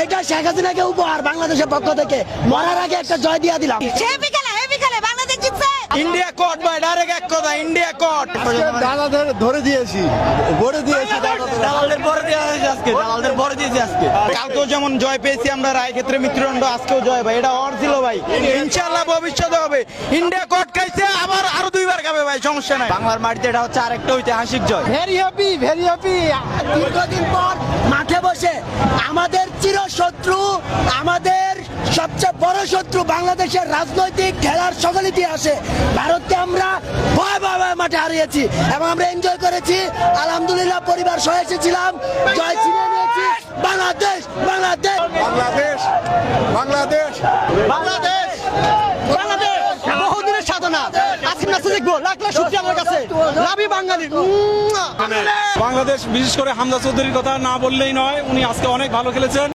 এটা শেখ হাসিনাকে উপহার বাংলাদেশের পক্ষ থেকে, মরার আগে একটা জয় দিয়া দিলাম। বাংলাদেশ জিতছে। ইন্ডিয়া কোর্ট ভাই, ডাইরেক্ট এক কথা, ইন্ডিয়া কোর্ট। দাদাদের ধরে দিয়েছি, ভরে দিয়েছি, দালালদের পরে দিয়ে আজকে, দালালদের পরে দিয়েছি আজকে। কালকেও যেমন জয় পেয়েছি আমরা রায় ক্ষেত্রে মৃত্যুদণ্ড, আজকেও জয় ভাই, এটা অর ছিল ভাই। ইনশাআল্লাহ ভবিষ্যতে হবে। ইন্ডিয়া কোর্ট খাইছে, আবার আরো 2 বার খাবে ভাই, সমস্যা নাই। বাংলার মাটিতে এটা হচ্ছে আরেকটা ঐতিহাসিক জয়। Very happy, very happy. দীর্ঘদিন পর মাঠে বসে আমাদের চিরশত্রু, আমাদের সবচেয়ে বড় শত্রু বাংলাদেশের রাজনৈতিক খেলার সকল ইতিহাসে ভারতকে আমরা ভয় ভয় মাঠে হারিয়েছি এবং আমরা এনজয় করেছি। আলহামদুলিল্লাহ পরিবার সহ এসেছিলাম, জয় ছিনিয়ে নিয়েছি। বাংলাদেশ, বাংলাদেশ, বাংলাদেশ, বাংলাদেশ, বাংলাদেশ, বাংলাদেশ। বহুদিনের সাধনা, আজকে ম্যাচে দেখবো, লাখ লাখ শুকরিয়া আমার কাছে। লাভি বাঙালি। বাংলাদেশ, বিশেষ করে হামজা চৌধুরীর কথা না বললেই নয়, উনি আজকে অনেক ভালো খেলেছেন।